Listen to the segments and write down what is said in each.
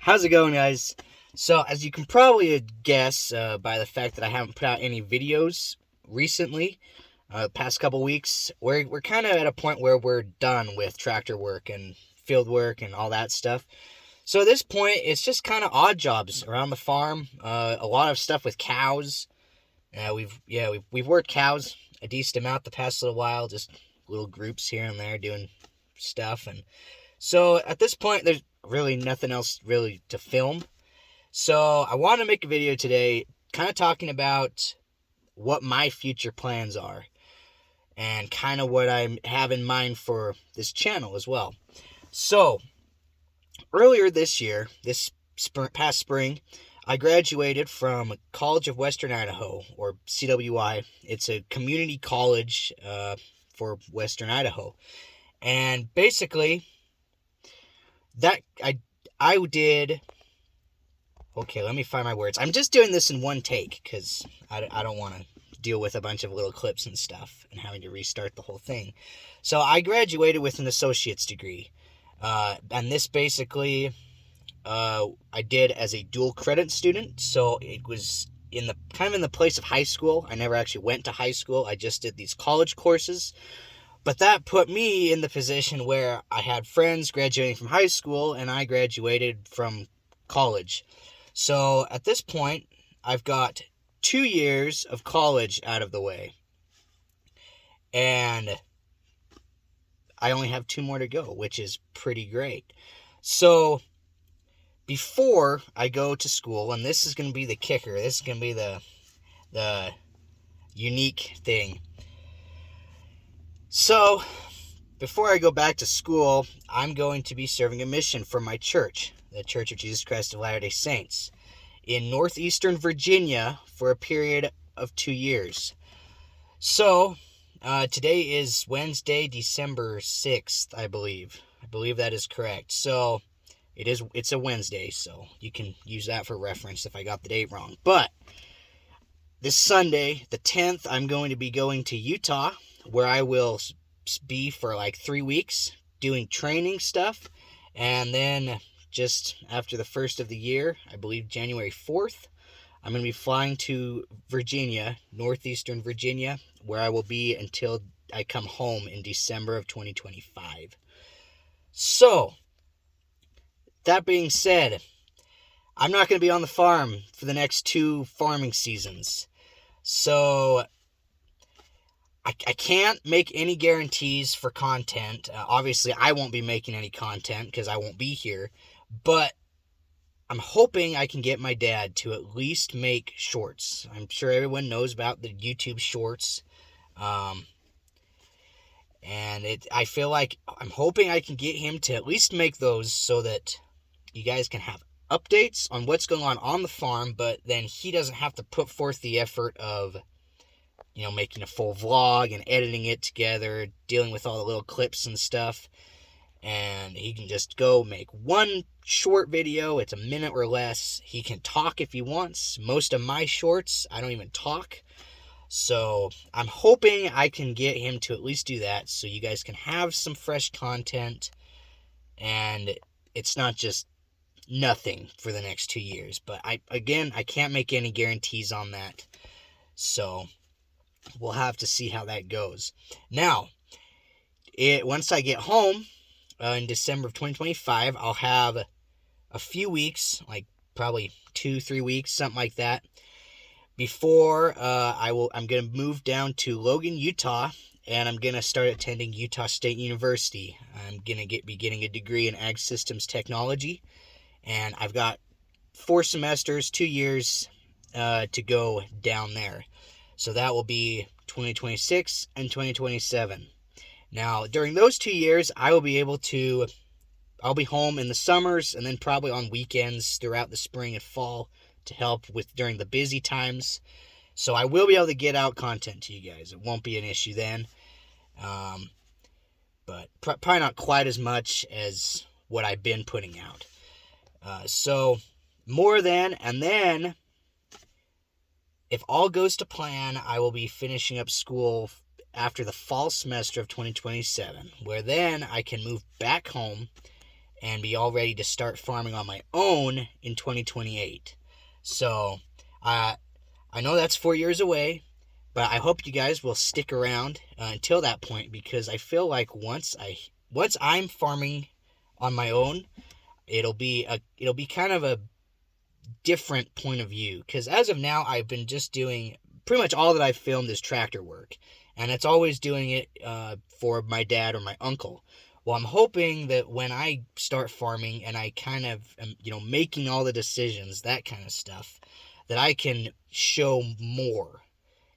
How's it going, guys? So, as you can probably guess by the fact that I haven't put out any videos recently, past couple weeks, we're kind of at a point where we're done with tractor work and field work and all that stuff. So at this point, it's just kind of odd jobs around the farm. A lot of stuff with cows. We've worked cows a decent amount the past little while, just little groups here and there doing stuff. And so at this point, there's really nothing else really to film. So I want to make a video today kind of talking about what my future plans are and kind of what I have in mind for this channel as well. So earlier this year, past spring, I graduated from College of Western Idaho, or CWI. It's a community college for Western Idaho. And basically, that I did... Okay, let me find my words. I'm just doing this in one take because I don't want to deal with a bunch of little clips and stuff and having to restart the whole thing. So I graduated with an associate's degree. And this basically I did as a dual credit student. So it was in the place of high school. I never actually went to high school. I just did these college courses. But that put me in the position where I had friends graduating from high school and I graduated from college. So at this point, I've got 2 years of college out of the way. And I only have 2 more to go, which is pretty great. So before I go to school, and this is going to be the kicker, this is going to be the unique thing. So before I go back to school, I'm going to be serving a mission for my church, the Church of Jesus Christ of Latter-day Saints, in northeastern Virginia for a period of 2 years. So today is Wednesday, December 6th, I believe. I believe that is correct. So it's a Wednesday, so you can use that for reference if I got the date wrong. But this Sunday, the 10th, I'm going to be going to Utah, where I will be for like 3 weeks doing training stuff. And then just after the first of the year, I believe January 4th, I'm going to be flying to Virginia, northeastern Virginia, where I will be until I come home in December of 2025. So, that being said, I'm not going to be on the farm for the next 2 farming seasons. So I can't make any guarantees for content. Obviously, I won't be making any content because I won't be here. But I'm hoping I can get my dad to at least make shorts. I'm sure everyone knows about the YouTube shorts. I feel like I'm hoping I can get him to at least make those so that you guys can have updates on what's going on the farm, but then he doesn't have to put forth the effort of making a full vlog and editing it together, dealing with all the little clips and stuff. And he can just go make one short video. It's a minute or less. He can talk if he wants. Most of my shorts, I don't even talk. So I'm hoping I can get him to at least do that so you guys can have some fresh content. And it's not just nothing for the next 2 years. But I can't make any guarantees on that. So we'll have to see how that goes. Now, once I get home in December of 2025, I'll have a few weeks, like probably 2-3 weeks, something like that, before I'm going to move down to Logan, Utah, and I'm going to start attending Utah State University. I'm going to be getting a degree in Ag Systems Technology, and I've got 4 semesters, 2 years to go down there. So that will be 2026 and 2027. Now, during those 2 years, I'll be home in the summers and then probably on weekends throughout the spring and fall to help with during the busy times. So I will be able to get out content to you guys. It won't be an issue then. But probably not quite as much as what I've been putting out. So more than, and then if all goes to plan, I will be finishing up school after the fall semester of 2027, where then I can move back home and be all ready to start farming on my own in 2028. So I know that's 4 years away, but I hope you guys will stick around until that point, because I feel like once I'm farming on my own, it'll be kind of a different point of view, because as of now I've been just doing pretty much all that I've filmed is tractor work, and it's always doing it for my dad or my uncle. Well, I'm hoping that when I start farming and I kind of am, making all the decisions, that kind of stuff, that I can show more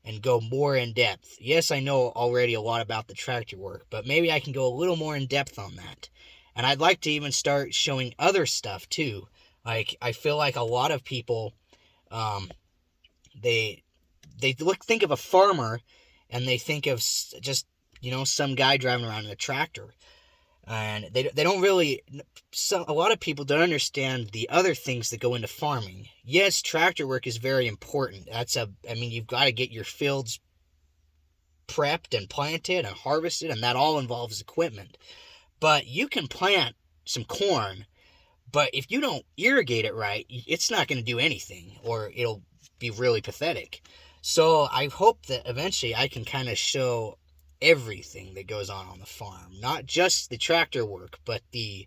and go more in depth. Yes, I know already a lot about the tractor work, but maybe I can go a little more in depth on that. And I'd like to even start showing other stuff too. Like, I feel like a lot of people, they think of a farmer and they think of just, some guy driving around in a tractor. And they don't really, a lot of people don't understand the other things that go into farming. Yes, tractor work is very important. You've got to get your fields prepped and planted and harvested, and that all involves equipment. But you can plant some corn, but if you don't irrigate it right, it's not going to do anything, or it'll be really pathetic. So I hope that eventually I can kind of show everything that goes on the farm, not just the tractor work, but the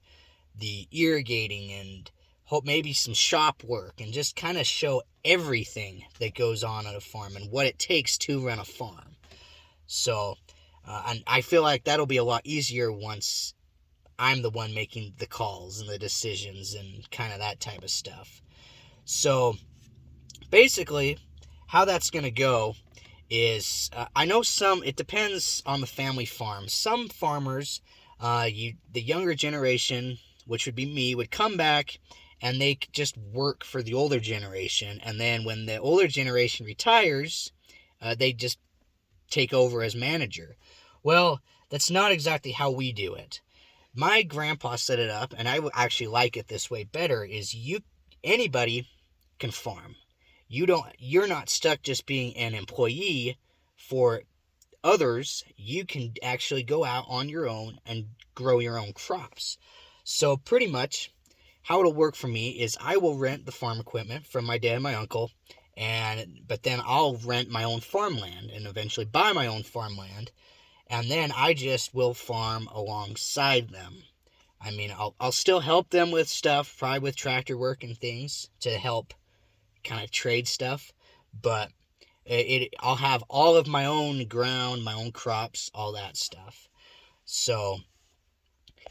irrigating, and hope maybe some shop work, and just kind of show everything that goes on a farm and what it takes to run a farm. So and I feel like that'll be a lot easier once I'm the one making the calls and the decisions and kind of that type of stuff. So basically how that's going to go is, I know it depends on the family farm. Some farmers, the younger generation, which would be me, would come back and they just work for the older generation. And then when the older generation retires, they just take over as manager. Well, that's not exactly how we do it. My grandpa set it up, and I actually like it this way better, is anybody can farm. You're not stuck just being an employee for others. You can actually go out on your own and grow your own crops. So pretty much how it'll work for me is I will rent the farm equipment from my dad and my uncle, but then I'll rent my own farmland and eventually buy my own farmland, and then I just will farm alongside them. I'll still help them with stuff, probably with tractor work and things to help kind of trade stuff, but I'll have all of my own ground, my own crops, all that stuff. So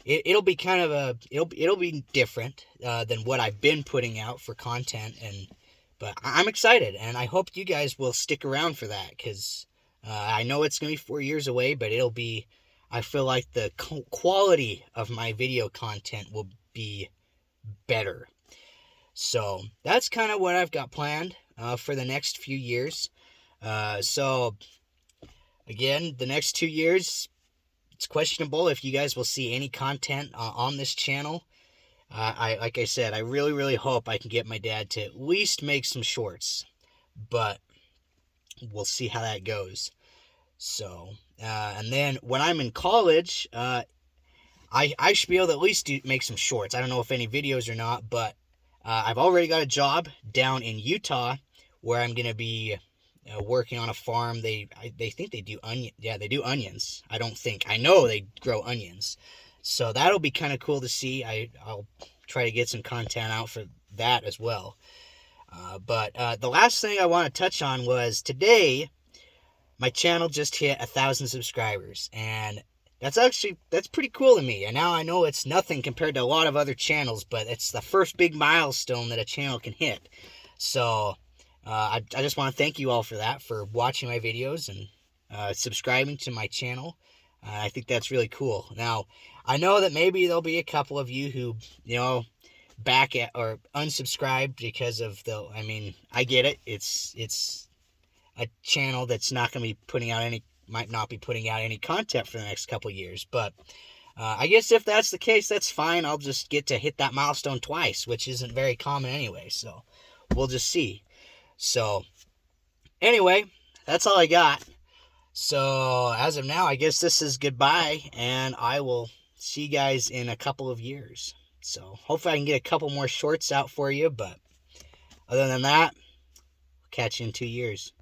it'll be kind of it'll be different than what I've been putting out for content, but I'm excited, and I hope you guys will stick around for that, because I know it's going to be 4 years away, but I feel like the quality of my video content will be better. So that's kind of what I've got planned for the next few years. So again, the next 2 years, it's questionable if you guys will see any content on this channel. Like I said, I really, really hope I can get my dad to at least make some shorts, but we'll see how that goes. So, and then when I'm in college, I should be able to at least make some shorts. I don't know if any videos or not, but I've already got a job down in Utah where I'm going to be working on a farm. They think they do onion. Yeah, they do onions. I know they grow onions. So that'll be kind of cool to see. I'll try to get some content out for that as well. But the last thing I want to touch on was today, my channel just hit 1,000 subscribers, and that's pretty cool to me. And now I know it's nothing compared to a lot of other channels, but it's the first big milestone that a channel can hit. So I just want to thank you all for that, for watching my videos and subscribing to my channel. I think that's really cool. Now, I know that maybe there'll be a couple of you who, back at or unsubscribed because of I get it. It's a channel that's not going to be might not be putting out any content for the next couple of years. But I guess if that's the case, that's fine. I'll just get to hit that milestone twice, which isn't very common anyway. So we'll just see. So anyway, that's all I got. So as of now, I guess this is goodbye, and I will see you guys in a couple of years. So hopefully I can get a couple more shorts out for you. But other than that, catch you in 2 years.